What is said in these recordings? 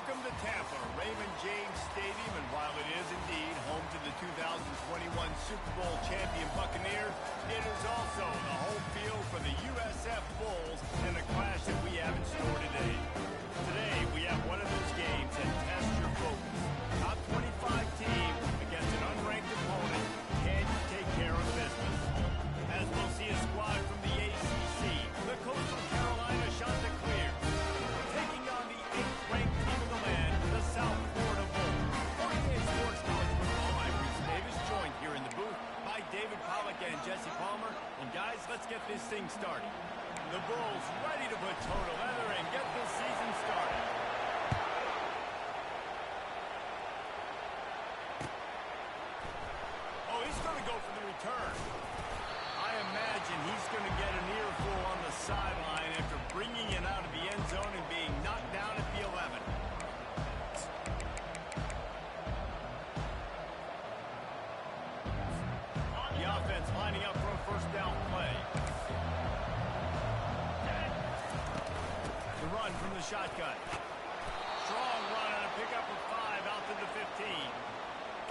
Welcome to Tampa, Raymond James Stadium, and while it is indeed home to the 2021 Super Bowl champion Buccaneers, it is also the home field for the USF Bulls in the clash that we have in store today. Today, we have one of those games that tests your focus. Top 25 team against an unranked opponent. Can you take care of business? As we'll see a squad from the ACC, the Coastal Carolina Chanticleer, taking on the 8th-ranked team in the land, the South Florida Bulls. 48 Sports College Football, I'm Reese Davis, joined here in the booth by David Pollack and Jesse Palmer. And guys, let's get this thing started. The Bulls ready to put toe to leather and get this season started. Oh, he's going to go for the return. I imagine he's going to get an earful on the sideline after bringing it out of the end zone and being knocked down at the 11. The offense lining up for a first down play. The run from the shotgun. Strong run on a pickup of 5 out to the 15.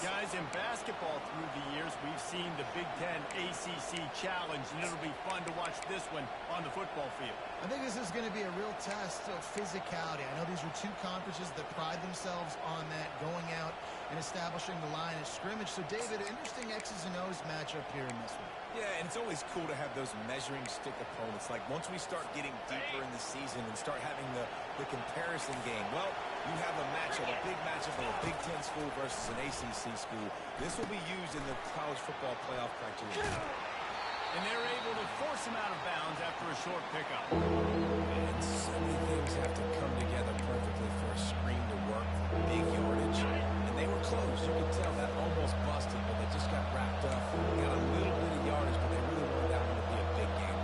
Guys, in basketball through the years, we've seen the Big Ten ACC Challenge, and it'll be fun to watch this one on the football field. I think this is going to be a real test of physicality. I know these are two conferences that pride themselves on that, going out and establishing the line of scrimmage. So, David, interesting X's and O's matchup here in this one. Yeah, and it's always cool to have those measuring stick opponents. Like, once we start getting deeper in the season and start having the comparison game, well, you have a matchup, a big matchup of a Big Ten school versus an ACC school. This will be used in the college football playoff criteria. And they're able to force him out of bounds after a short pickup. And so many things have to come together perfectly for a screen to work. Big yardage. And they were close. You could tell that almost busted, but they just got wrapped up. Got a little bit of yardage, but they really wanted that one to be a big game.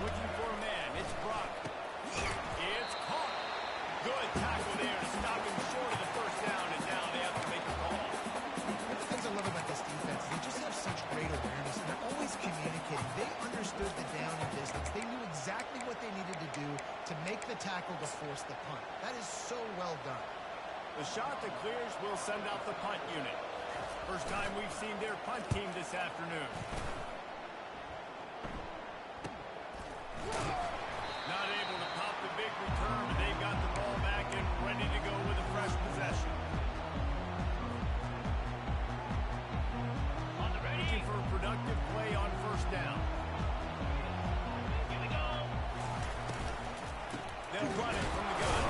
Looking for a man. It's Brock. It's caught. Good tackle there to stop him short of the first down, and now they have to make a call. One of the things I love about this defense, they just have such great awareness, and they're always communicating. They understood the down and distance. They knew exactly what they needed to do to make the tackle to force the punt. That is so well done. The Chanticleers will send out the punt unit. First time we've seen their punt team this afternoon. Not able to pop the big return, but they've got the ball back and ready to go with a fresh possession. Looking for a productive play on first down. Here we go. They'll run it from the gun.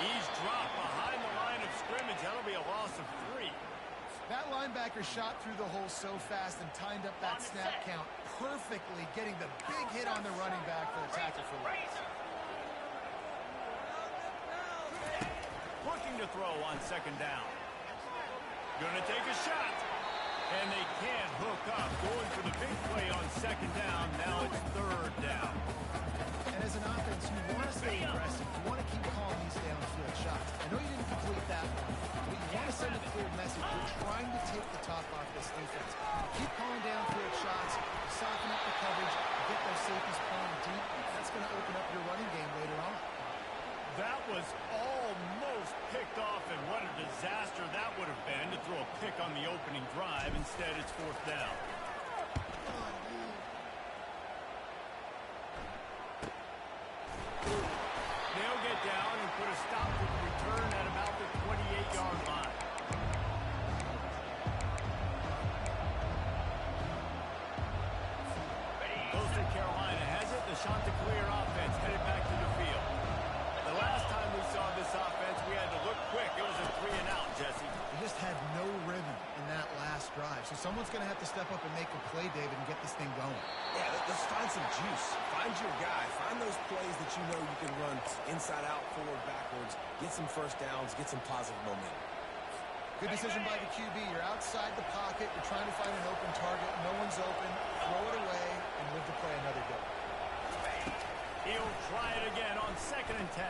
He's dropped behind the line of scrimmage. That'll be a loss of 3. That linebacker shot through the hole so fast and timed up that snap count perfectly, getting the big hit on the running back for the tackle for loss. Looking to throw on second down. Gonna take a shot. And they can't hook up. Going for the big play on second down. Now it's third down. And as an offense, you want to stay aggressive. You want to keep calling these downfield shots. I know you didn't complete that one, but you want to send a clear message. You're trying to take the top off this defense. Keep calling downfield shots, soften up the coverage, get those safeties playing deep. That's going to open up your running game later on. That was almost picked off, and what a disaster that would have been to throw a pick on the opening drive. Instead, it's fourth down. They'll get down and put a stop to the return at about the 28-yard line. Coastal Carolina has it. The Chanticleer offense headed back to the field. The last time we saw this offense, we had to look quick. It was a 3-and-out, Jesse. They just had no rhythm in that last drive. So someone's going to have to step up and make a play, David, and get this thing going. Yeah, let's find some juice. Find your guy. Find those plays that you know you can run inside out, forward, backwards. Get some first downs. Get some positive momentum. Good decision by the QB. You're outside the pocket. You're trying to find an open target. No one's open. Throw it away and live to play another day. He'll try it again on second and 10.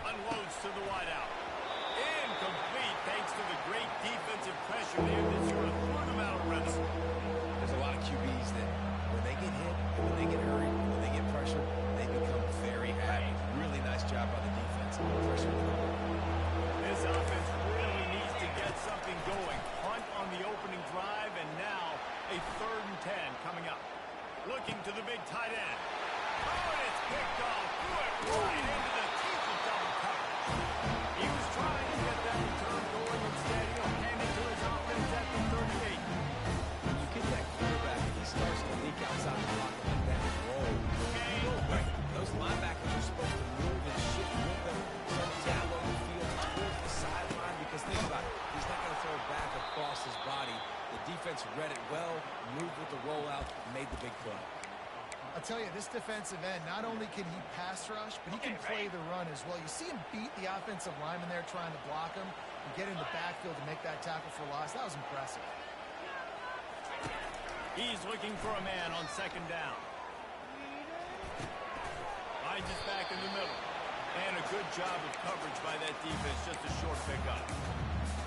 Unloads to the wideout. Incomplete thanks to the great defensive pressure there that sort of threw them out of rhythm. There's a lot of QBs that when they get hit, when they get hurried, when they get pressure, they become very happy. Really nice job by the defense. Pressure read it well, moved with the rollout, made the big play. I'll tell you, this defensive end, not only can he pass rush, but he can play the run as well. You see him beat the offensive lineman there trying to block him and get in the backfield to make that tackle for loss. That was impressive. He's looking for a man on second down. Finds us back in the middle. And a good job of coverage by that defense, just a short pickup.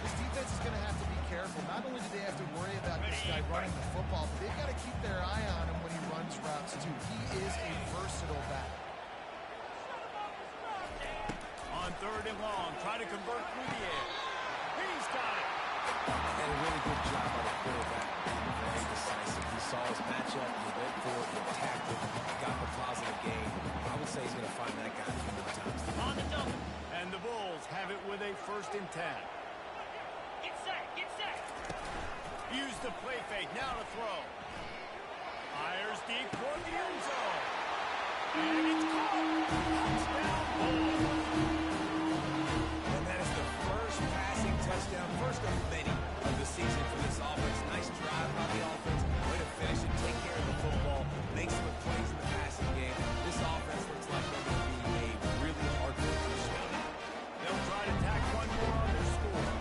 This defense is going to have to be careful. Not only do they have to worry about this guy running the football, but they've got to keep their eye on him when he runs routes too. He is a versatile back. On third and long, try to convert through the air. He's got it. And a really good job by the quarterback. Very decisive. He saw his matchup, he went for it, he attacked it, got the positive gain. I would say he's going to find that guy a few more times. On the double. And the Bulls have it with a 1st and 10. Get set. Get set. Use the play fake. Now to throw. Fires deep toward the end zone. And it's caught. Touchdown, Bulls. And that is the first passing touchdown, first of many of the season for this offense. Nice drive by the offense. Way to finish and take care of the football. Make some plays in the passing game. This offense looks like they're going to be a really hard to show. They'll try to tack one more on their score.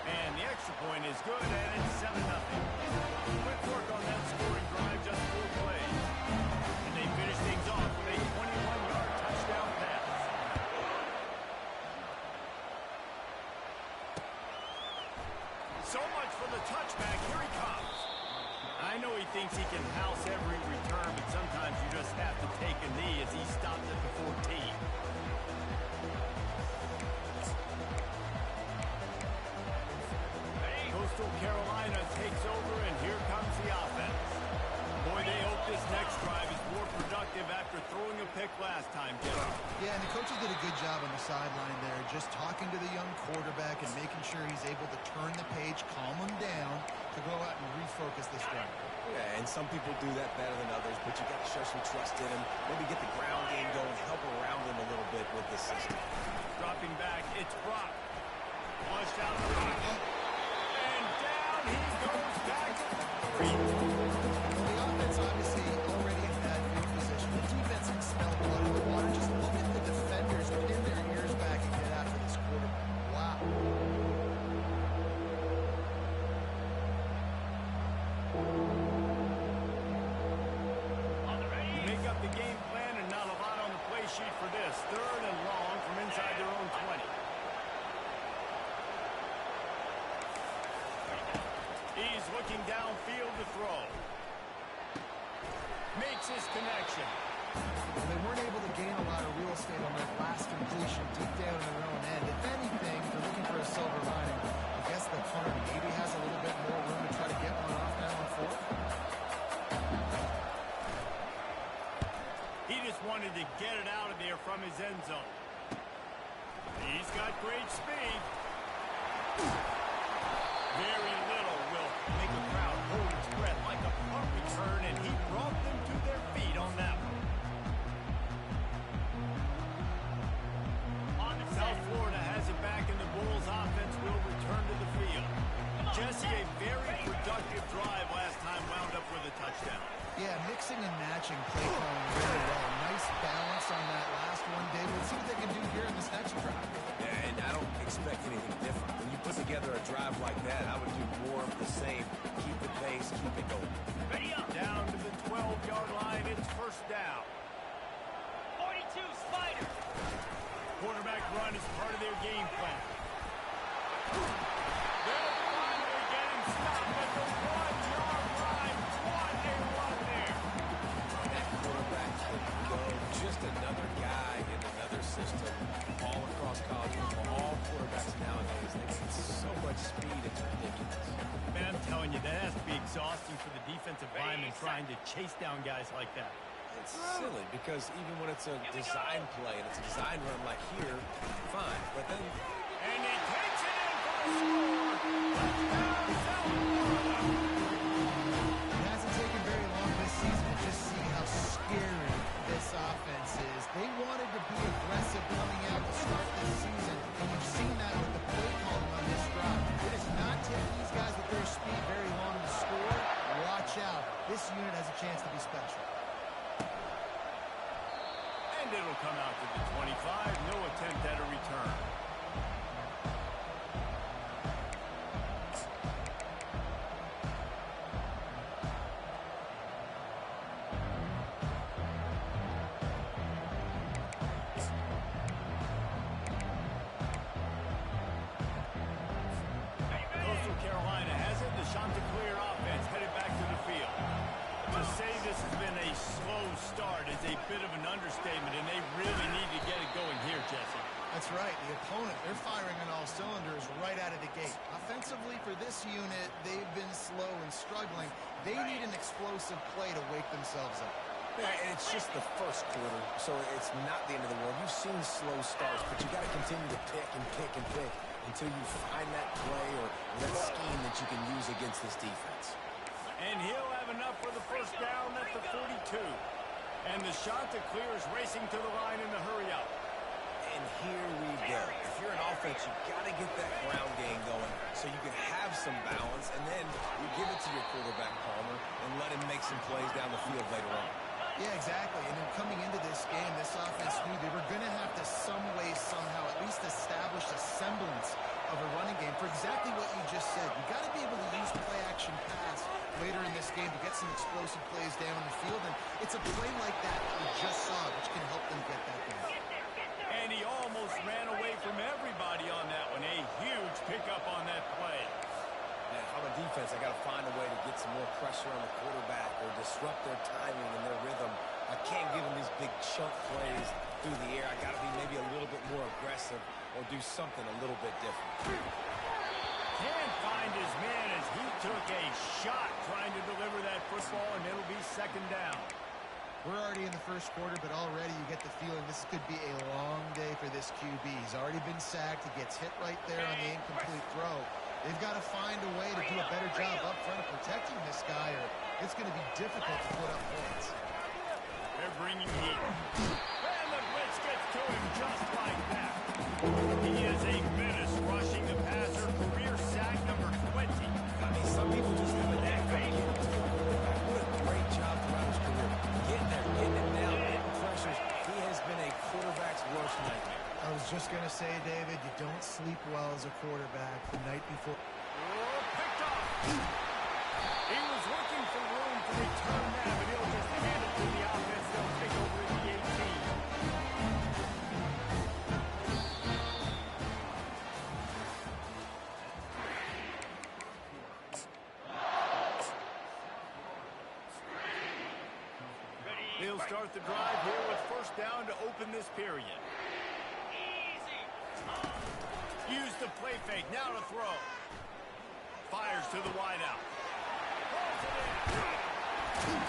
And the extra point is good, and it's 7-0. Quick work on that scoring drive, just 4 plays. And they finish things off with a 21-yard touchdown pass. So much for the touchback. Here he comes. I know he thinks he can house every return, but sometimes you just have to take a knee as he stopped at the 14. Coastal Carolina takes over, and here comes the offense. Boy, they hope this next drive is more productive after throwing a pick last time, Jimmy. Yeah, and the coaches did a good job on the sideline there, just talking to the young quarterback and making sure he's able to turn the page, calm him down to go out and refocus this drive. Yeah, and some people do that better than others, but you got to show some trust in him. Maybe get the ground game going, help around him a little bit with this system. Dropping back, it's Brock. Flushed out the rock. And down he goes back to the 3. Well, the offense obviously already in that good position. The defense can smell blood in the water. Just look at the defenders pin their ears back and get after this quarterback. Wow. On the ready. Make up the game plan, and not a lot on the play sheet for this. Third and long from inside their own 20. He's looking downfield to throw. Makes his connection. Well, they weren't able to gain a lot of real estate on that last completion deep down in their own end. If anything, they're looking for a silver lining. I guess the punter maybe has a little bit more room to try to get one off now on 4th. He just wanted to get it out of there from his end zone. He's got great speed. Very little will make a crowd hold its breath like a punt return, and he brought them to their feet on that one. On the South set. Florida has it back, and the Bulls offense will return to the field. Jesse, a very productive drive last time, wound up with a touchdown. Yeah, mixing and matching play calling really well. Nice balance on that last one, David. Let's see what they can do here in this next drive. Yeah, and I don't expect anything different. When you put together a drive like that, I would do more of the same. Keep the pace, keep it going. Ready up. Down to the 12-yard line, it's 1st down. 42 Spider. Quarterback run is part of their game plan. They'll finally get him stopped at the 1-yard line. What a run there. That quarterback could go. Just another guy in another system. All across college football, all quarterbacks nowadays, they get so much speed, it's ridiculous. Man, I'm telling you, that has to be exhausting for the defensive lineman trying to chase down guys like that. It's silly because even when it's a design play and it's a design run like here, fine. But then And he takes it in for the score. Touchdown, South Florida. It hasn't taken very long this season to just see how scary this offense is. They wanted to be aggressive coming out to start this season, and you've seen that with the play calling on this drive. It is not taking these guys with their speed it'll come out to the 25. No attempt at a return. Coastal Carolina has it. The Chanticleer offense headed back to the field. To say this has been a slow start is a bit of an understatement, and they really need to get it going here, Jesse. That's right. The opponent, they're firing on all cylinders right out of the gate. Offensively, for this unit, they've been slow and struggling. They need an explosive play to wake themselves up. Yeah, and it's just the first quarter, so it's not the end of the world. You've seen slow starts, but you got to continue to pick and pick and pick until you find that play or that scheme that you can use against this defense. And he'll have enough for the first down at the 42. And the Chanticleer is racing to the line in the hurry-up. And here we go. If you're an offense, you've got to get that ground game going so you can have some balance, and then you give it to your quarterback, Palmer, and let him make some plays down the field later on. Yeah, exactly. And then coming into this game, this offense knew they were going to have to some way, somehow, at least establish a semblance of a running game for exactly what you just said. You got to be able to use play-action pass later in this game to get some explosive plays down the field, and it's a play like that we just saw, which can help them get that done. And he almost ran away from everybody on that one. A huge pickup on that play. And on the defense, I got to find a way to get some more pressure on the quarterback or disrupt their timing and their rhythm. I can't give them these big chunk plays through the air. I got to be maybe a little bit more aggressive or do something a little bit different. Can't find his man as he took a shot trying to deliver that football, and it'll be second down. We're already in the first quarter, but already you get the feeling this could be a long day for this QB. He's already been sacked. He gets hit right there on the incomplete throw. They've got to find a way to do a better job up front of protecting this guy, or it's going to be difficult to put up points. They're bringing heat. And the blitz gets to him just like that. He is a menace rushing the passer. Career sack number 20. I mean, some people just have a knack for getting to the quarterback. What a great job throughout his career. Getting there, getting him down, getting pressures. He has been a quarterback's worst nightmare. I was just going to say, David, you don't sleep well as a quarterback the night before. Oh, picked off. He was looking for room to return that, but he'll just hand it to the offense. They'll take over at the 18. They'll start the drive here with first down to open this period. Use the play fake, now to throw. Fires to the wideout. Pulls it in.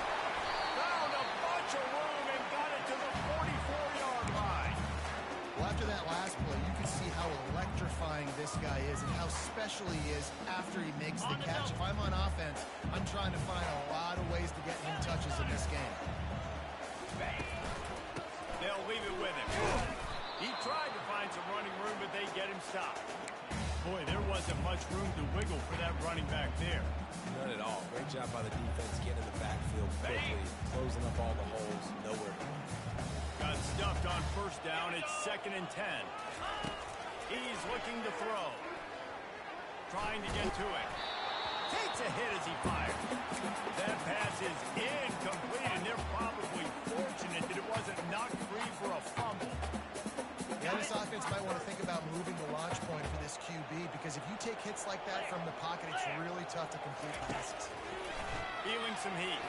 Found a bunch of room and got it to the 44-yard line. Well, after that last play, you can see how electrifying this guy is and how special he is after he makes the catch. If I'm on offense, I'm trying to find a lot of ways to get him touches in this game. They'll leave it with him. He tried to find some running room, but they get him stopped. Boy, there wasn't much room to wiggle for that running back there. None at all. Great job by the defense getting in the backfield quickly, closing up all the holes, nowhere. Got stuffed on first down. It's 2nd and 10. He's looking to throw. Trying to get to it. Takes a hit as he fires. That pass is incomplete, and they're probably fortunate that it wasn't knocked free for a fumble. Yeah, this offense might want to think about moving the launch point for this QB, because if you take hits like that from the pocket, it's really tough to complete passes. Feeling some heat.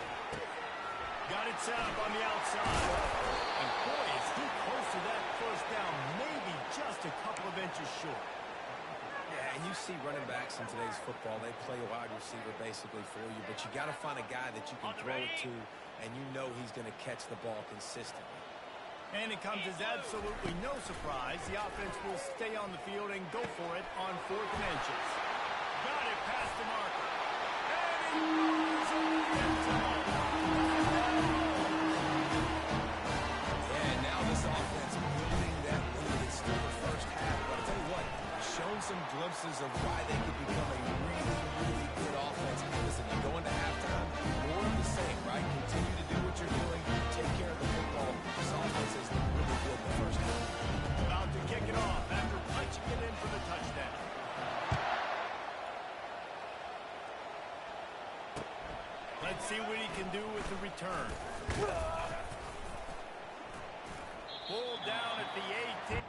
Got it set up on the outside. And boy, is he close to that first down, maybe just a couple of inches short. Yeah, and you see running backs in today's football, they play a wide receiver basically for you, but you got to find a guy that you can throw it to, and you know he's going to catch the ball consistently. And it comes as absolutely no surprise. The offense will stay on the field and go for it on 4th and inches. Got it past the marker. And he moves Yeah, now this offense building that lead. It's still the first half, but I'll tell you what, shown some glimpses of why they could become a really, really good offense. Listen, you go into halftime, more of the same, right? Continue to do what you're doing, take care of the football. This offense has really can do with the return. Pulled down at the 18.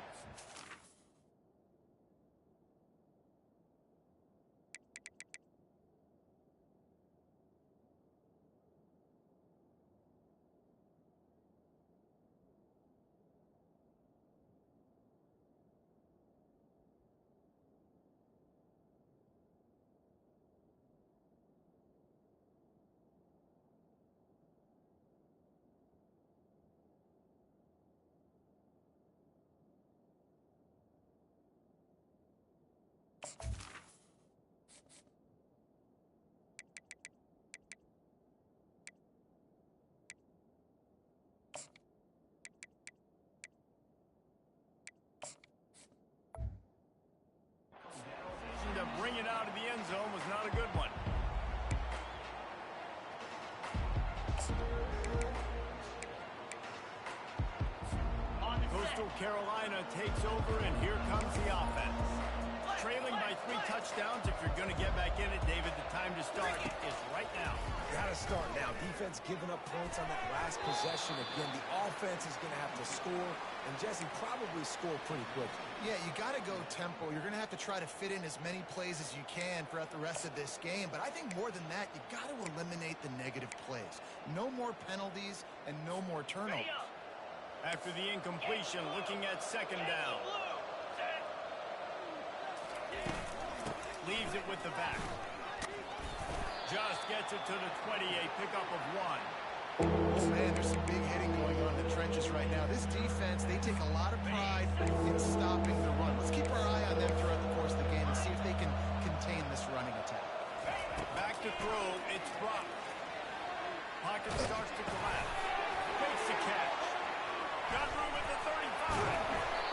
To bring it out of the end zone was not a good one. Coastal Carolina takes over, and here comes the offense. Trailing by 3 touchdowns. If you're going to get back in it, David, the time to start is right now. Got to start now. Defense giving up points on that last possession. Again, the offense is going to have to score, and Jesse probably score pretty quickly. Yeah, you got to go tempo. You're going to have to try to fit in as many plays as you can throughout the rest of this game. But I think more than that, you got to eliminate the negative plays. No more penalties and no more turnovers. After the incompletion, looking at second down. Leaves it with the back. Just gets it to the 20, a pickup of 1. Oh, man, there's some big hitting going on in the trenches right now. This defense, they take a lot of pride in stopping the run. Let's keep our eye on them throughout the course of the game and see if they can contain this running attack. Back to throw, it's Brock. Pocket starts to collapse. Makes the catch. Got room at the 35.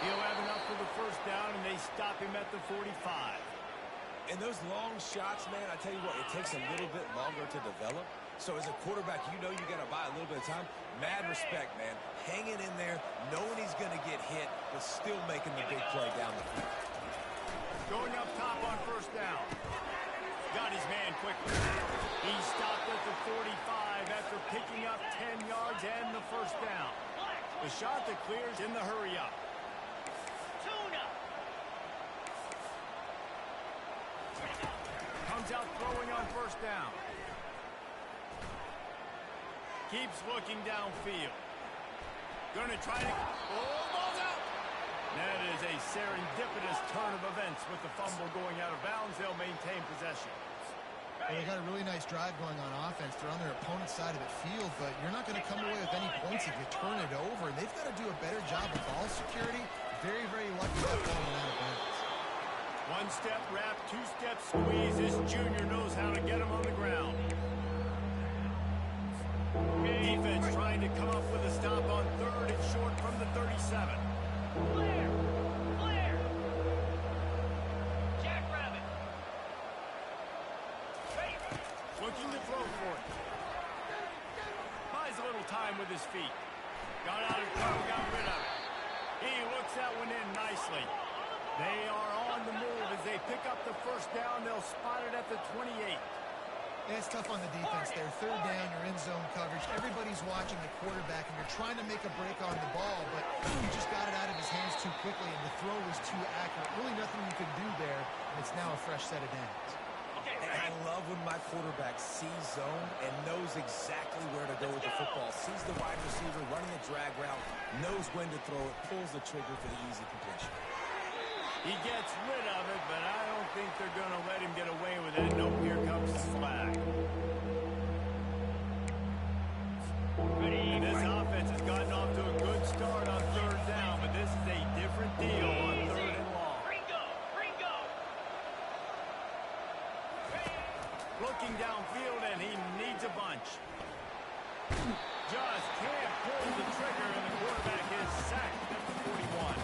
He'll have enough for the first down, and they stop him at the 45. And those long shots, man, I tell you what, it takes a little bit longer to develop. So as a quarterback, you know you got to buy a little bit of time. Mad respect, man. Hanging in there, knowing he's going to get hit, but still making the big play down the field. Going up top on first down. Got his man quickly. He stopped at the 45 after picking up 10 yards and the first down. The shot that clears in the hurry up. Comes out throwing on first down. Keeps looking downfield. Gonna try to... Oh, ball's out! That is a serendipitous turn of events with the fumble going out of bounds. They'll maintain possession. Well, they got a really nice drive going on offense. They're on their opponent's side of the field, but you're not going to come away with any points if you turn it over. And they've got to do a better job of ball security. Very, very lucky that ball went out of bounds. One-step wrap, two-step squeeze. This junior knows how to get him on the ground. Defense trying to come up with a stop on third and short from the 37. Clear! Clear! Jackrabbit! Looking to throw for it. Buys a little time with his feet. Got out of cover, got rid of it. He looks that one in nicely. They are on the move as they pick up the first down. They'll spot it at the 28. Yeah, it's tough on the defense there. Third down, you're in zone coverage. Everybody's watching the quarterback, and you're trying to make a break on the ball, but he just got it out of his hands too quickly, and the throw was too accurate. Really nothing you could do there, and it's now a fresh set of downs. And I love when my quarterback sees zone and knows exactly where to go with the football. Sees the wide receiver running a drag route, knows when to throw it, pulls the trigger for the easy completion. He gets rid of it, but I don't think they're going to let him get away with it. No, here comes the flag. And this offense has gotten off to a good start on third down, but this is a different deal on third and long. Ringo! Ringo! Looking downfield, and he needs a bunch. Just can't pull the trigger, and the quarterback is sacked at the 41.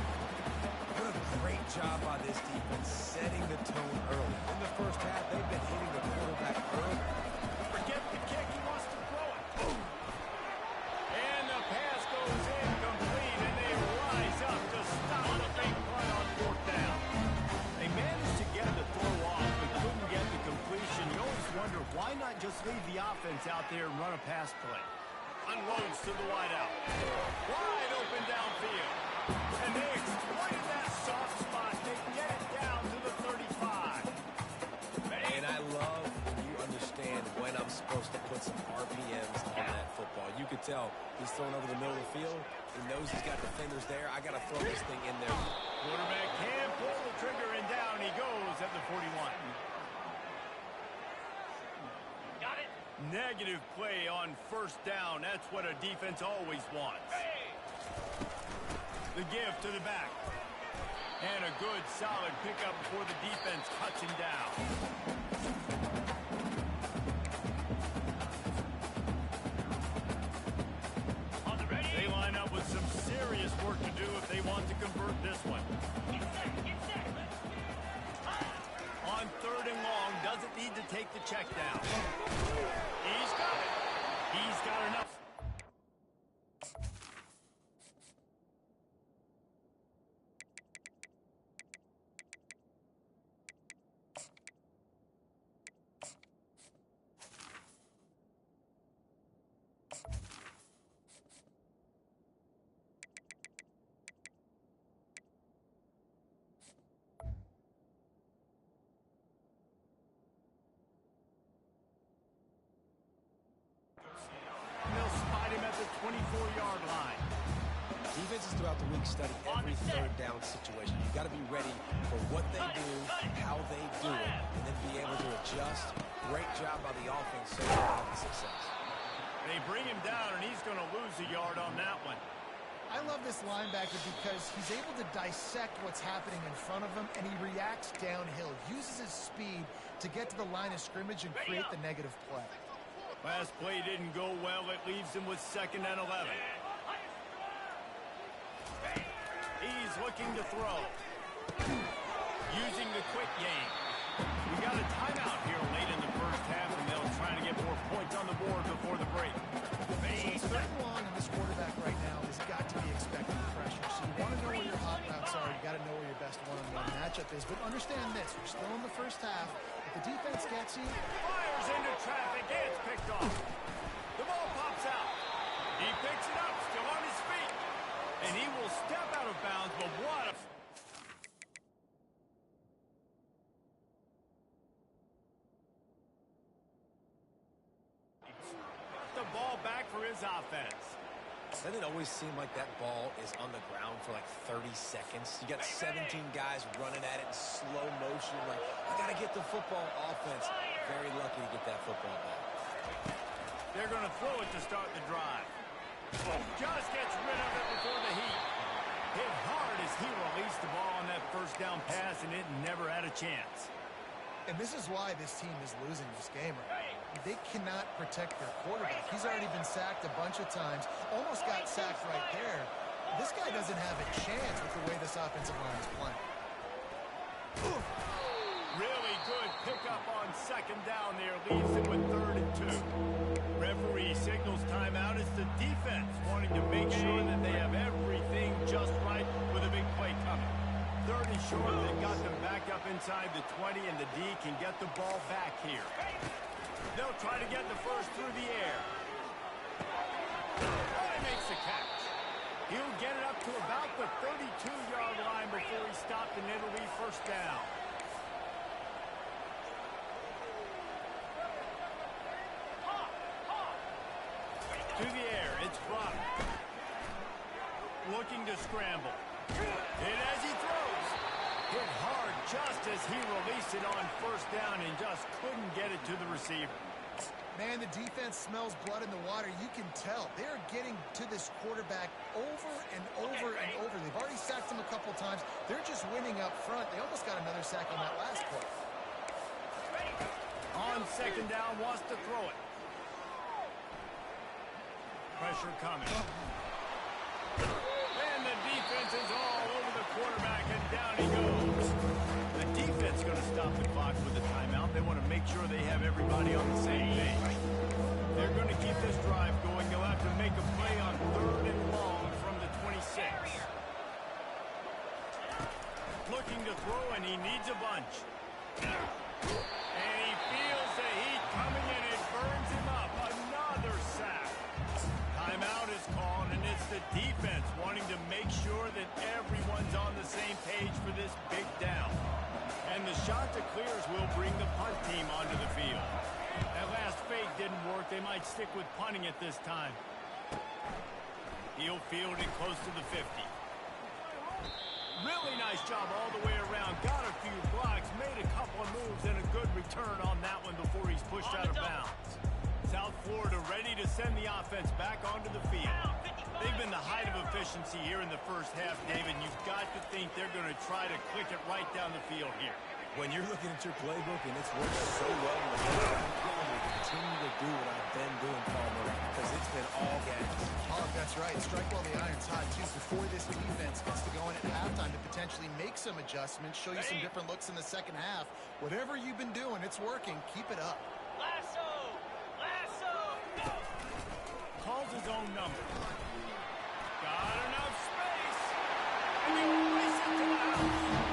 What a great job by this defense setting the tone early. In the first half, they've been hitting the quarterback early. Forget the kick, he wants to throw it. Boom. And the pass goes incomplete, and they rise up to stop the big punt on fourth down. They managed to get the throw off, but couldn't get the completion. You always wonder, why not just lead the offense out there and run a pass play. Unloads to the wideout. Wide open downfield. And they exploited that soft spot. They get it down to the 35. And I love when you understand when I'm supposed to put some RPMs on that football. You could tell he's throwing over the middle of the field. He knows he's got defenders there. I got to throw this thing in there. Quarterback can pull the trigger, and down he goes at the 41. Got it. Negative play on first down. That's what a defense always wants. The give to the back. And a good, solid pickup before the defense cuts him down. On the ready. They line up with some serious work to do if they want to convert this one. Get set. Get set. On third and long, doesn't need to take the check down. He's got it. He's got enough. They'll spot him at the 24-yard line. Defenses throughout the week study every third down situation. You've got to be ready for what they do, how they do it, and then be able to adjust. Great job by the offense so far having success. They bring him down, and he's going to lose a yard on that one. I love this linebacker because he's able to dissect what's happening in front of him, and he reacts downhill, uses his speed to get to the line of scrimmage and create the negative play. Last play didn't go well. It leaves him with 2nd and 11. He's looking to throw. Using the quick game. We got a timeout here late in the first half, and they'll try to get more points on the board before the break. So 3rd and long, and this quarterback right now has got to be expecting pressure. So you want to know where your hot routes are. You got to know where your best one-on-one matchup is. But understand this: we're still in the first half. If the defense gets you, Fires into traffic. It's picked off. The ball pops out. He picks it up, still on his feet. And he will step out of bounds, but what a... The ball back for his offense. Doesn't it always seem like that ball is on the ground for like 30 seconds? You got 17 guys running at it in slow motion. Like, I got to get the football. Offense, very lucky to get that football back. They're going to throw it to start the drive. Just gets rid of it before the heat. Hit hard as he released the ball on that first down pass, and it never had a chance. and this is why this team is losing this game right now. They cannot protect their quarterback. He's already been sacked a bunch of times, almost got sacked right there. This guy doesn't have a chance with the way this offensive line is playing. Really good pickup on second down there. Leaves him with 3rd and 2. Referee signals timeout. It's the defense wanting to make sure that they have everything just right with a big play coming. 3rd and short. They got them back up inside the 20, and the D can get the ball back here. They'll try to get the first through the air. Oh, he makes the catch. He'll get it up to about the 32-yard line before he stopped, and it'll be first down. To the air, it's blocked. Looking to scramble. And as he throws, hit hard just as he released it on first down and just couldn't get it to the receiver. Man, the defense smells blood in the water. You can tell. They're getting to this quarterback over and over and over. They've already sacked him a couple times. They're just winning up front. They almost got another sack on that last play. On second down, wants to throw it. Pressure coming. And the defense is all over the quarterback, and down he goes. The defense going to stop the clock with the timeout. They want to make sure they have everybody on the same page. They're going to keep this drive going. They'll have to make a play on 3rd and long from the 26. Looking to throw, and he needs a bunch. And he feels the heat coming, and it burns that everyone's on the same page for this big down. And the shot that clears will bring the punt team onto the field. That last fake didn't work. They might stick with punting it this time. He'll field it close to the 50. Really nice job all the way around. Got a few blocks, made a couple of moves, and a good return on that one before he's pushed out of bounds. South Florida ready to send the offense back onto the field. They've been the height of efficiency here in the first half, David. You've got to think they're going to try to click it right down the field here. When you're looking at your playbook and it's working so well, you continue to do what I've been doing, Palmer, because it's been all gas. Oh, that's right. Strike while the iron's hot, too, before this defense gets to go in at halftime to potentially make some adjustments, show you some different looks in the second half. Whatever you've been doing, it's working. Keep it up. Lasso! Lasso! Go! Calls his own number. Got enough space. And they release it to the house.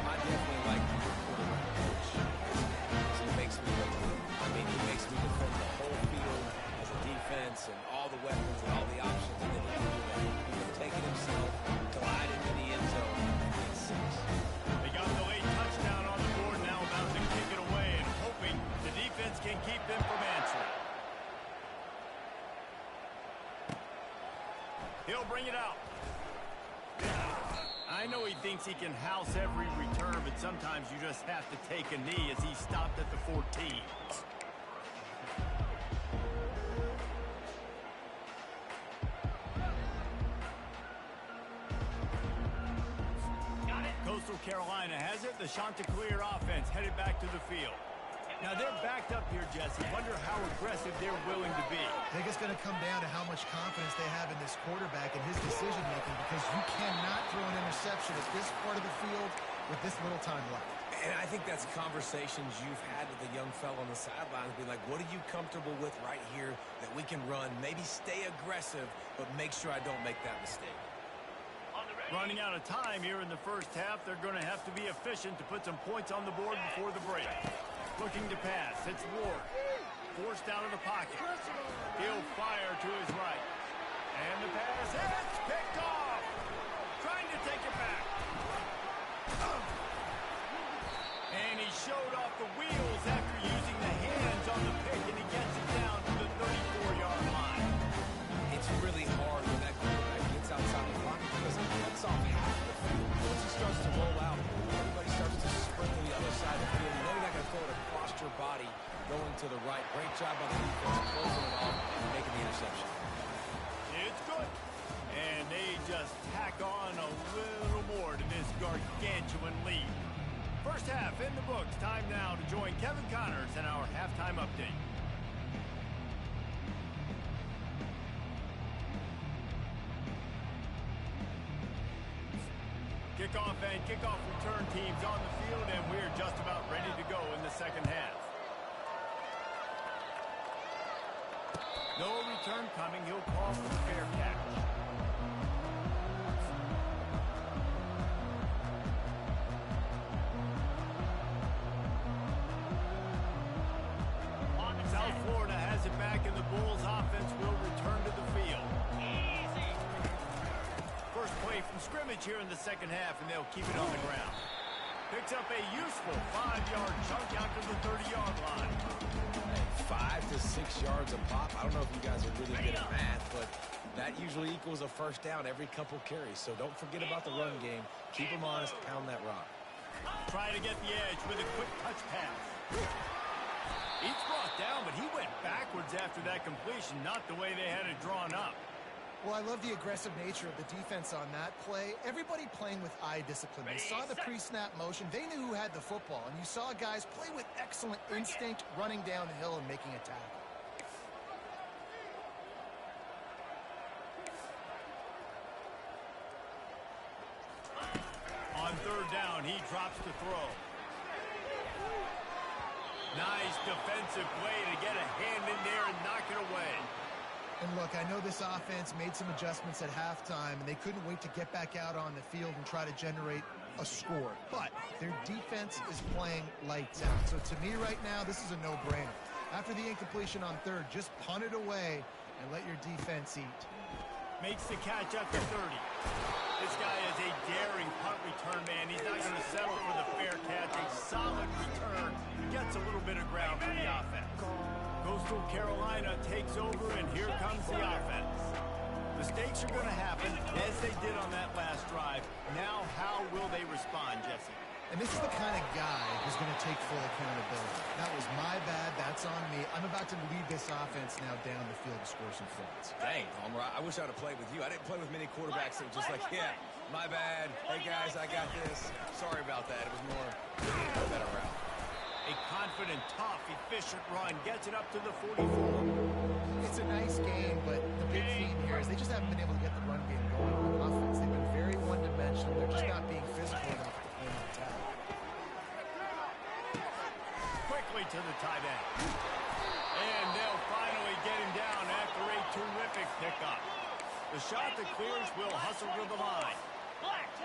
I definitely like the quarterback coach. He makes me look good. I mean, he makes me defend the whole field as a defense and all the weapons and all the options. And then he can do that. He can take it himself, glide into the end zone, and get 6. They got the late touchdown on the board, now about to kick it away and hoping the defense can keep them from answering. He'll bring it out. I know he thinks he can house every return, but sometimes you just have to take a knee as he stopped at the 14. Got it! Coastal Carolina has it. The Chanticleer offense headed back to the field. Now they're backed up here, Jesse. Wonder how aggressive they're willing to be. I think it's going to come down to how much confidence they have in this quarterback and his decision-making, because you cannot throw an interception at this part of the field with this little time left. And I think that's conversations you've had with the young fellow on the sidelines. Be like, what are you comfortable with right here that we can run? Maybe stay aggressive, but make sure I don't make that mistake. On the ready! Running out of time here in the first half, they're going to have to be efficient to put some points on the board before the break. Looking to pass. It's Ward. Forced out of the pocket. He'll fire to his right. And the pass hits. Picked off. Trying to take it back. And he showed off the wheels after using the hands on the pick, and he gets it down to the 34-yard line. It's really hard when that quarterback gets outside the pocket because he cuts off half the field. Once he starts to roll out, everybody starts to sprint to the other side of the field. You know you're not going to throw it across your body going to the right. Great job by the defense closing it off and making the interception. It's good. And they just tack on a little more to this gargantuan lead. First half in the books. Time now to join Kevin Connors in our halftime update. Kickoff and kickoff return teams on the field, and we're just about ready to go in the second half. No return coming. He'll call for the fair catch. South Florida has it back, and the Bulls offense will return to the field. Easy! First play from scrimmage here in the second half, and they'll keep it on the ground. Picks up a useful 5-yard chunk out to the 30-yard line. 5 to 6 yards a pop. I don't know if you guys are really good at math, but that usually equals a first down every couple carries. So don't forget about the run game. Keep them honest. Pound that rock. Trying to get the edge with a quick touch pass. He's brought down, but he went backwards after that completion, not the way they had it drawn up. Well, I love the aggressive nature of the defense on that play. Everybody playing with eye discipline. They saw the pre-snap motion. They knew who had the football. And you saw guys play with excellent instinct, running down the hill and making a tackle. On third down, he drops to throw. Nice defensive play to get a hand in there and knock it away. And look, I know this offense made some adjustments at halftime, and they couldn't wait to get back out on the field and try to generate a score. But their defense is playing lights out. So to me right now, this is a no-brainer. After the incompletion on third, just punt it away and let your defense eat. Makes the catch at the 30. This guy is a daring punt return man. He's not going to settle for the fair catch. A solid return. Gets a little bit of ground for the offense. Coastal Carolina takes over, and here comes the offense. Mistakes are going to happen, as they did on that last drive. Now, how will they respond, Jesse? And this is the kind of guy who's going to take full accountability. That was my bad. That's on me. I'm about to lead this offense now down the field to score some points. Dang, Palmer, I wish I'd have played with you. I didn't play with many quarterbacks that were just like, yeah, my bad. Hey, guys, I got this. Sorry about that. It was more a better route. A confident, tough, efficient run gets it up to the 44. It's a nice game, but the big theme here is they just haven't been able to get the run game going on offense. They've been very one-dimensional. They're just not being physical enough to play on attack. Quickly to the tight end. And they'll finally get him down after a terrific pickup. The shot that clears will hustle to the line.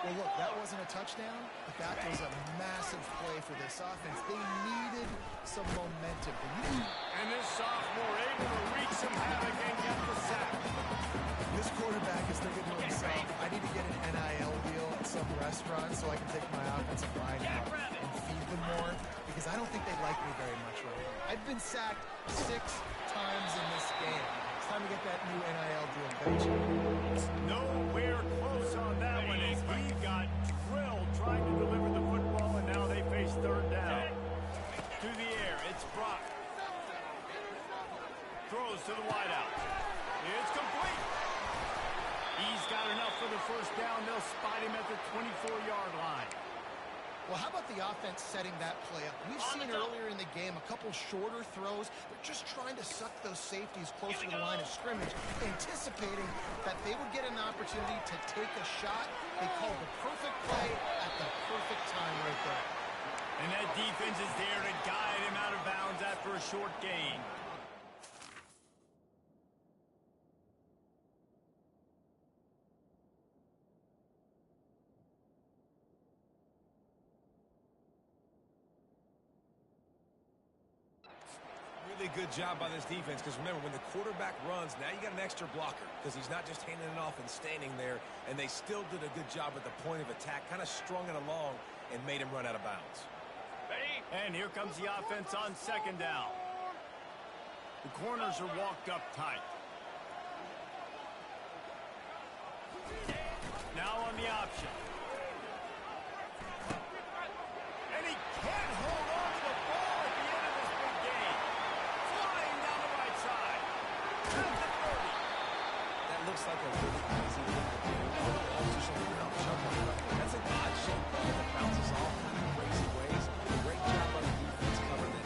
Well, look, that wasn't a touchdown, but that was a massive play for this offense. They needed some momentum. And this sophomore able to wreak some havoc and get the sack. This quarterback is thinking to himself, I need to get an NIL deal at some restaurant so I can take my offensive line out and feed them more, because I don't think they like me very much right now. I've been sacked 6 times in this game. It's time to get that new NIL deal, Benji. Nowhere close on that one as he got drilled trying to deliver the football, and now they face third down. To the air, it's Brock. Throws to the wideout. It's complete. He's got enough for the first down. They'll spot him at the 24-yard line. Well, how about the offense setting that play up? We've seen earlier in the game a couple shorter throws. They're just trying to suck those safeties closer to the line of scrimmage, anticipating that they would get an opportunity to take a shot. They called the perfect play at the perfect time right there. And that defense is there to guide him out of bounds after a short gain. Really good job by this defense, because remember, when the quarterback runs, now you got an extra blocker, because he's not just handing it off and standing there, and they still did a good job at the point of attack, kind of strung it along and made him run out of bounds. Ready? And here comes the offense on second down. The corners are walked up tight. Now on the option. And he can't hold on to the ball at the end of this big game. Flying down the right side. At the 30. That looks like a really easy thing to do. All the balls just on the ground, jumping up. That's an odd shape ball that bounces off kind of crazy ways. Great job by the defense covering that.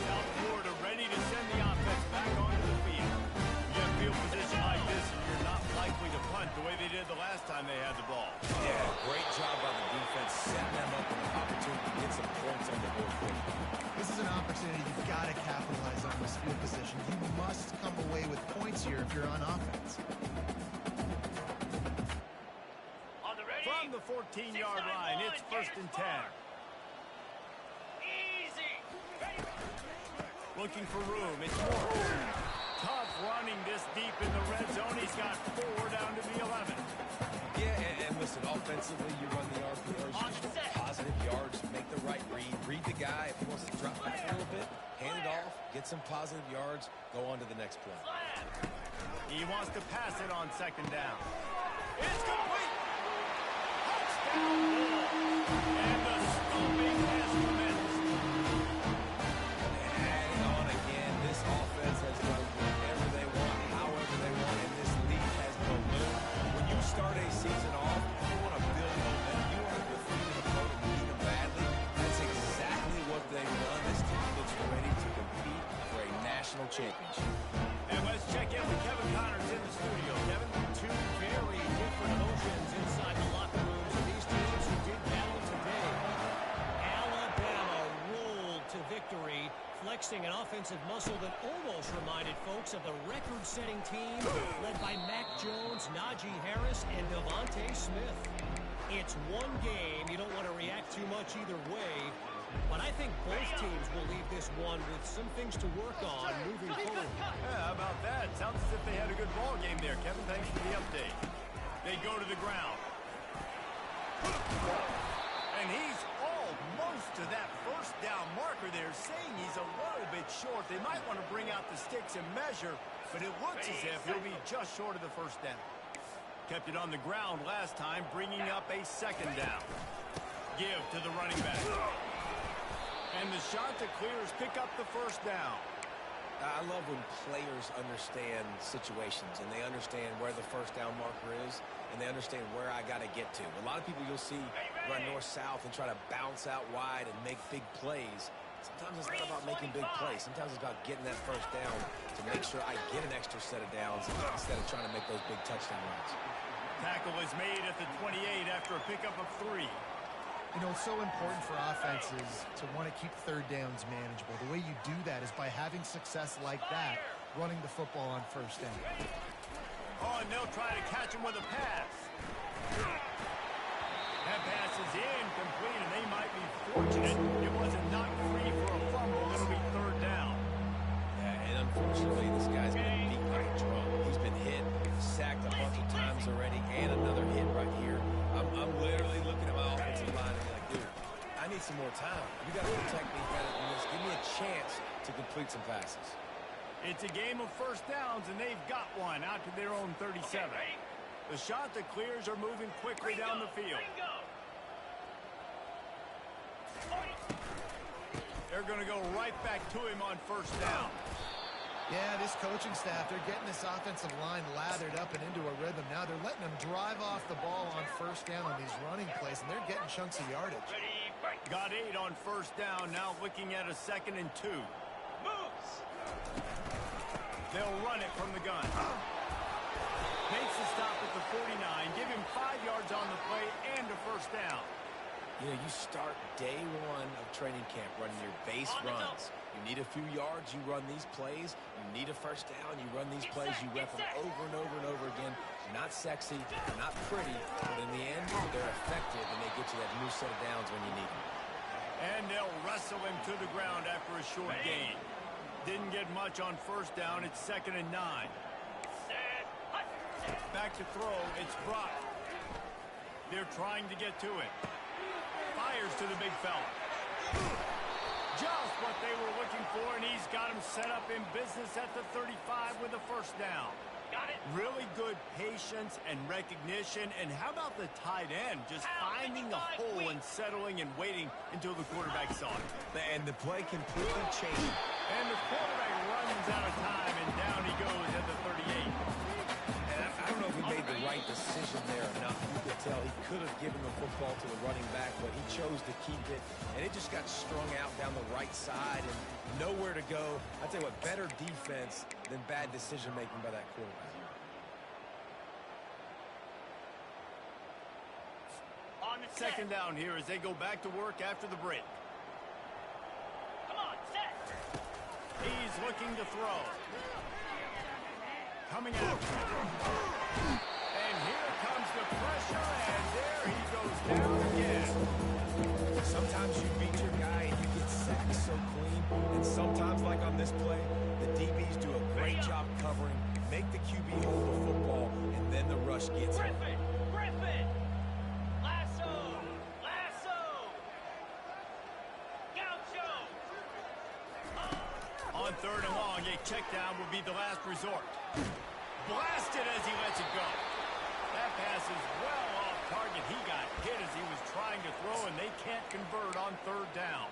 South Florida ready to send the offense back onto the field. You get a field position like this, and you're not likely to punt the way they did the last time they had the ball. Yeah, great job by the defense, setting them up with an opportunity to get some points on the board quick. This is an opportunity you've got to capitalize on this field position. You must come away with points here if you're on offense. On the ready? From the 14-yard line, it's first and 10. Easy. Ready? Looking for room. It's Morris. Tough running this deep in the red zone. He's got 4 down to the 11. Yeah, and listen, offensively, you run the RPOs, you just want positive yards, make the right read the guy. If he wants to drop back a little bit, hand it off, get some positive yards, go on to the next play. He wants to pass it on second down. It's complete. Touchdown ball. And the stomping has commenced. And adding on again, this offense has done whatever they want, however they want, and this league has ballooned. When you start a season off, you want to build momentum. You want to defeat an opponent and beat them badly. That's exactly what they've done. This team looks ready to compete for a national championship. And let's check in with Kevin Connors in the studio. Kevin? Two very different emotions inside the locker rooms of these teams who did battle today. Alabama rolled to victory, flexing an offensive muscle that almost reminded folks of the record-setting team led by Mac Jones, Najee Harris, and Devontae Smith. It's one game. You don't want to react too much either way. But I think both teams will leave this one with some things to work on moving forward. Yeah, how about that? Sounds as if they had a good ball game there, Kevin. Thanks for the update. They go to the ground. And he's almost to that first down marker there, saying he's a little bit short. They might want to bring out the sticks and measure, but it looks as if he'll be just short of the first down. Kept it on the ground last time, bringing up a second down. Give to the running back. And the shot to clears pick up the first down. I love when players understand situations and they understand where the first down marker is and they understand where I got to get to. A lot of people you'll see run north-south and try to bounce out wide and make big plays. Sometimes it's not about making big plays. Sometimes it's about getting that first down to make sure I get an extra set of downs instead of trying to make those big touchdown runs. Tackle is made at the 28 after a pickup of 3. You know, it's so important for offenses to want to keep third downs manageable. The way you do that is by having success like that, running the football on first down. Oh, and they'll try to catch him with a pass. That pass is incomplete, and they might be fortunate it wasn't knocked free for a fumble. It'll be third down. Yeah, and unfortunately, this guy's been beat like a drum. He's been hit, sacked a bunch of times already, and another hit right here. I'm literally looking at my offensive line and be like, dude, I need some more time. You got to protect me better than this. Give me a chance to complete some passes. It's a game of first downs, and they've got one out to their own 37. The shot to clears are moving quickly down the field. They're going to go right back to him on first down. Yeah, this coaching staff, they're getting this offensive line lathered up and into a rhythm. Now they're letting them drive off the ball on first down on these running plays, and they're getting chunks of yardage. Got 8 on first down, now looking at a 2nd and 2. Moves. They'll run it from the gun. Makes the stop at the 49, give him 5 yards on the play and a first down. You know, you start day one of training camp running your base runs. You need a few yards, you run these plays. You need a first down, you run these plays. You rep them over and over and over again. They're not sexy, they're not pretty, but in the end, they're effective, and they get you that new set of downs when you need them. And they'll wrestle him to the ground after a short gain. Didn't get much on first down. It's 2nd and 9. Back to throw. It's Brock. They're trying to get to it. Fires to the big fella. Just what they were looking for, and he's got him set up in business at the 35 with a first down. Got it. Really good patience and recognition. And how about the tight end? Just finding the hole and settling and waiting until the quarterback saw it. And the play completely changed. And the quarterback runs out of time, and down he goes at the 38. And I don't know if he made the right decision there or not. You could tell he could have given the football to the running back, but he chose to keep it. And it just got strung out down the right side and nowhere to go. I tell you what, better defense than bad decision-making by that quarterback. On the set. 2nd down here as they go back to work after the break. Come on, set. He's looking to throw. Coming out. And here comes the pressure, and there he goes down again. Sometimes you beat your guy and you get sacked so clean, and sometimes, like on this play, the DBs do a great job covering, make the QB hold the football, and then the rush gets him. Griffin. Lasso. Lasso. Gaucho. On 3rd and long, a check down will be the last resort. Blasted as he lets it go. That pass is well off target. He got hit as he was trying to throw, and they can't convert on 3rd down.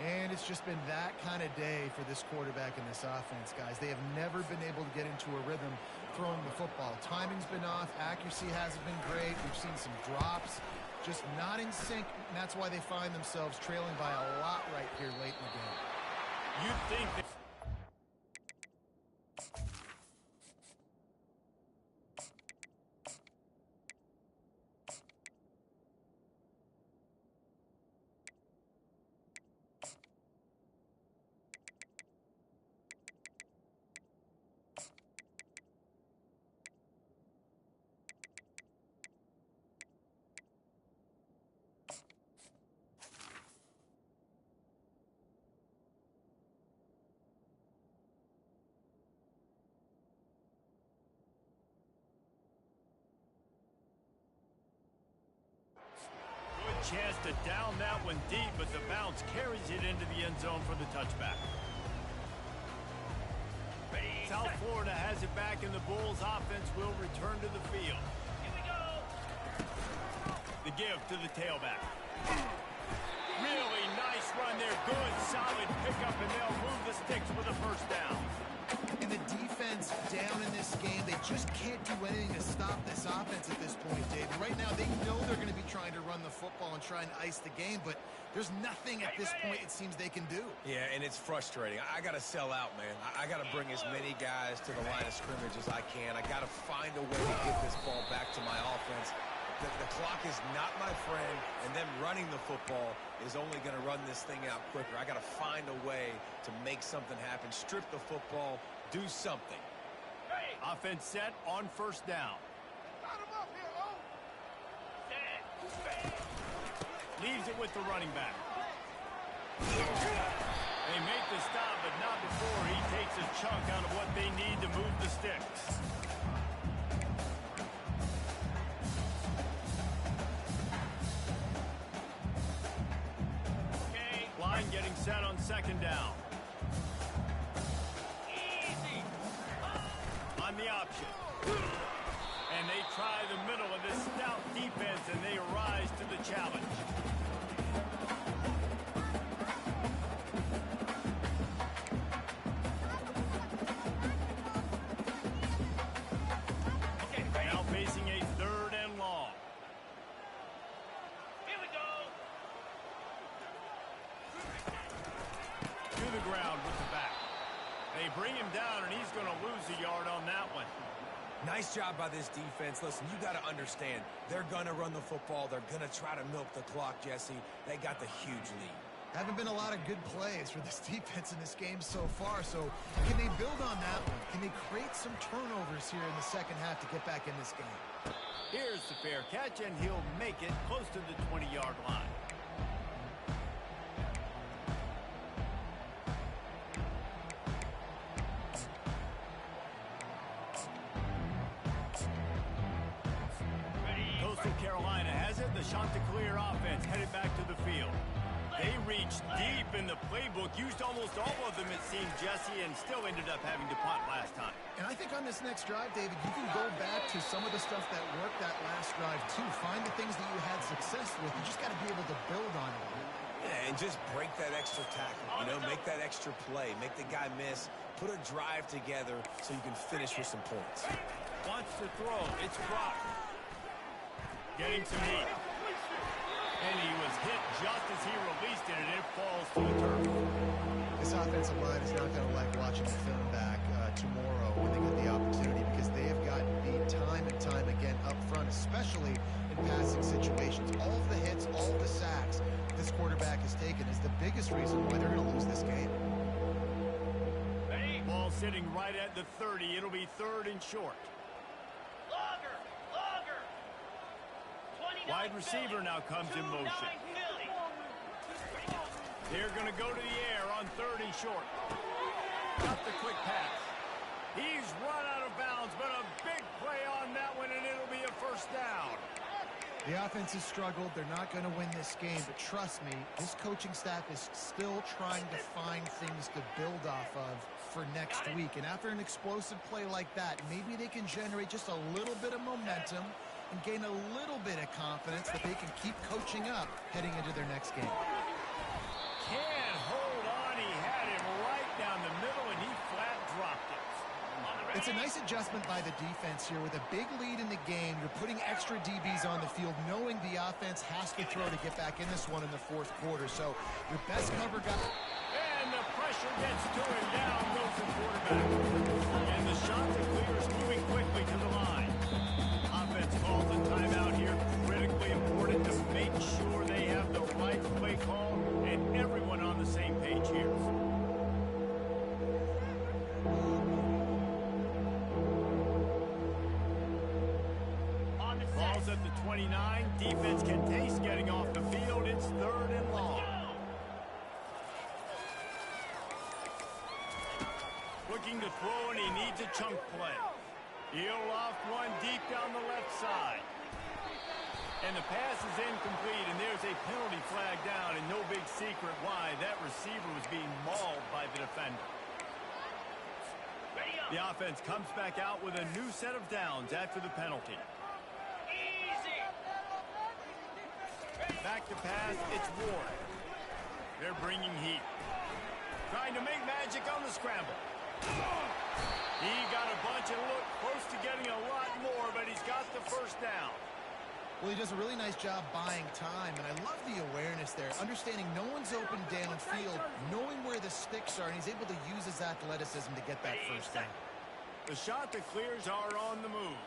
And it's just been that kind of day for this quarterback and this offense, guys. They have never been able to get into a rhythm throwing the football. Timing's been off. Accuracy hasn't been great. We've seen some drops. Just not in sync, and that's why they find themselves trailing by a lot right here late in the game. You'd think that... chance to down that one deep, but the bounce carries it into the end zone for the touchback. South Florida has it back, and the Bulls offense will return to the field. Here we go. The give to the tailback. Really nice run there. Good, solid pickup, and they'll move the sticks with a first down. And the defense down in this game, they just can't do anything to stop this offense at this point, Dave. Right now, they know they're going to be trying to run the football and try and ice the game, but there's nothing at this point it seems they can do. Yeah, and it's frustrating. I got to sell out, man. I got to bring as many guys to the line of scrimmage as I can. I got to find a way to get this ball back to my offense. The clock is not my friend, and them running the football is only going to run this thing out quicker. I got to find a way to make something happen, strip the football, do something. Offense set on first down. Leaves it with the running back. They make the stop, but not before he takes a chunk out of what they need to move the sticks. Line getting set on second down. Easy. On the option. And they try the middle of this stout defense, and they rise to the challenge. Now facing a third and long. Here we go. To the ground with the back. They bring him down, and he's going to lose a yard on that one. Nice job by this defense. Listen, you got to understand, they're going to run the football. They're going to try to milk the clock, Jesse. They got the huge lead. Haven't been a lot of good plays for this defense in this game so far, so can they build on that one? Can they create some turnovers here in the second half to get back in this game? Here's the fair catch, and he'll make it close to the 20-yard line. Coastal Carolina has it. The Chanticleer offense headed back to the field. They reached deep in the playbook, used almost all of them, it seemed, Jesse, and still ended up having to punt last time. And I think on this next drive, David, you can go back to some of the stuff that worked that last drive, too. Find the things that you had success with. You just got to be able to build on it. Yeah, and just break that extra tackle, make that extra play, make the guy miss, put a drive together so you can finish with some points. Wants to throw. It's Brock. Getting some heat. And he was hit just as he released it, and it falls to the turf. This offensive line is not going to like watching the film back tomorrow when they get the opportunity, because they have gotten beat time and time again up front, especially in passing situations. All of the hits, all of the sacks this quarterback has taken is the biggest reason why they're going to lose this game. Ball sitting right at the 30. It'll be third and short. Longer. Wide receiver now comes in motion. They're going to go to the air on third and short. Got the quick pass. He's run out of bounds, but a big play on that one, and it'll be a first down. The offense has struggled. They're not going to win this game, but trust me, this coaching staff is still trying to find things to build off of for next week. And after an explosive play like that, maybe they can generate just a little bit of momentum and gain a little bit of confidence that they can keep coaching up heading into their next game. Can't hold on. He had him right down the middle, and he flat dropped it. It's a nice adjustment by the defense here. With a big lead in the game, you're putting extra DBs on the field, knowing the offense has to throw to get back in this one in the fourth quarter. So your best cover guy. And the pressure gets to him. Down goes the quarterback. And the Chanticleer is moving quickly to the line. Offense calls a timeout here. Critically important to make sure they have the right play call and everyone on the same page here. Ball's at the 29. Defense can taste getting off the field. It's third and long. Looking to throw, and he needs a chunk play. He'll loft one deep down the left side. And the pass is incomplete, and there's a penalty flag down, and no big secret why. That receiver was being mauled by the defender. The offense comes back out with a new set of downs after the penalty. Easy. Back to pass, it's Ward. They're bringing heat. Trying to make magic on the scramble. He got a bunch and looked close to getting a lot more, but he's got the first down. Well, he does a really nice job buying time, and I love the awareness there, understanding no one's open downfield, knowing where the sticks are, and he's able to use his athleticism to get that first down. The shot that clears are on the move.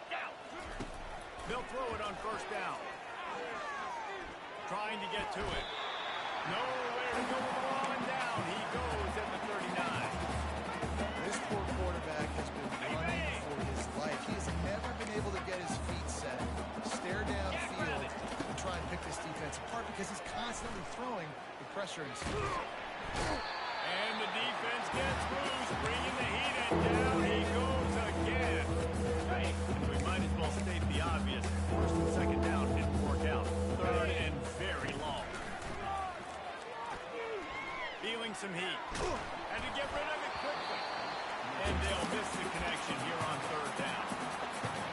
Down. They'll throw it on first down. Trying to get to it. Nowhere to go on down. He goes at the 39. This poor quarterback has been running for his life. He has never been able to get his feet set, stare downfield, and try and pick this defense apart because he's constantly throwing the pressure in his face. And the defense gets loose, bringing the heat, and down he goes again. And we might as well state the obvious. First and second down didn't work out. Third and very long. Feeling some heat. And to get rid of it quickly. And they'll miss the connection here on third down.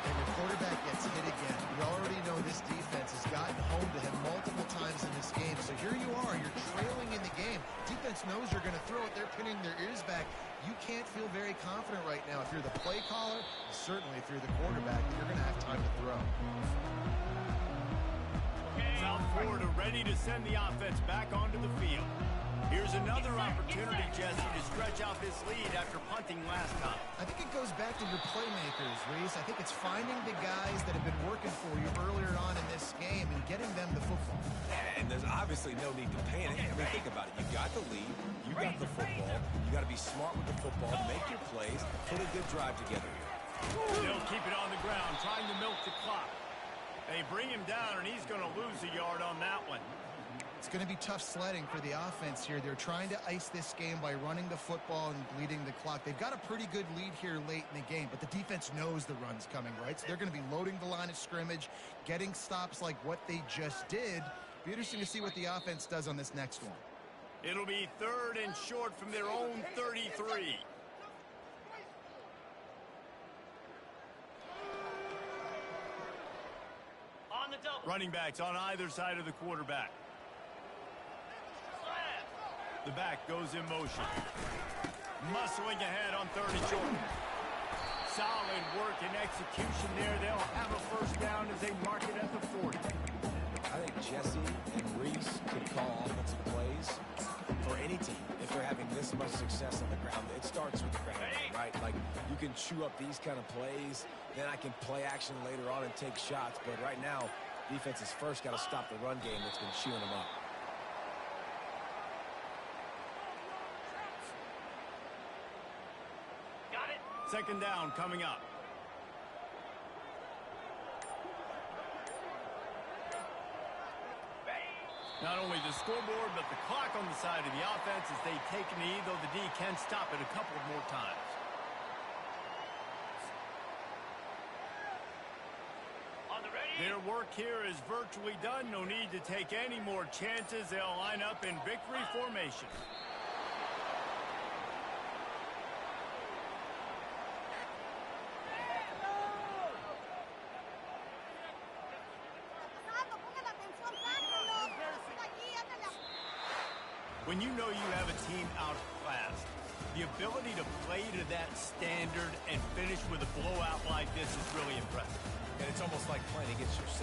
And the quarterback gets hit again. We already know this defense has gotten home to him multiple times in this game. So here you are, you're trailing in the game. Defense knows you're going to throw it. They're pinning their ears back. You can't feel very confident right now. If you're the play caller, certainly if you're the quarterback, you're going to have time to throw. South Florida ready to send the offense back onto the field. Here's another opportunity, Jesse, to stretch out this lead after punting last time. I think it goes back to your playmakers, Reese. I think it's finding the guys that have been working for you earlier on in this game and getting them the football. And there's obviously no need to panic. I mean, think about it. You got the lead. You got the football. You got to be smart with the football, make your plays, put a good drive together here. They'll keep it on the ground, trying to milk the clock. They bring him down, and he's going to lose a yard on that one. It's going to be tough sledding for the offense here. They're trying to ice this game by running the football and bleeding the clock. They've got a pretty good lead here late in the game, but the defense knows the run's coming, right? So they're going to be loading the line of scrimmage, getting stops like what they just did. Be interesting to see what the offense does on this next one. It'll be third and short from their own 33. On the double. Running backs on either side of the quarterback. The back goes in motion. Muscling ahead on third and short. Solid work and execution there. They'll have a first down as they mark it at the 40. I think Jesse and Reese could call offensive plays for any team if they're having this much success on the ground. It starts with the ground, right? Like, you can chew up these kind of plays, then I can play action later on and take shots. But right now, defense has first got to stop the run game that's been chewing them up. Got it. Second down coming up. Not only the scoreboard, but the clock on the side of the offense as they take a knee, though the D can stop it a couple more times. On the ready. Their work here is virtually done. No need to take any more chances. They'll line up in victory formation. When you know you have a team outclassed, the ability to play to that standard and finish with a blowout like this is really impressive. And it's almost like playing against yourself.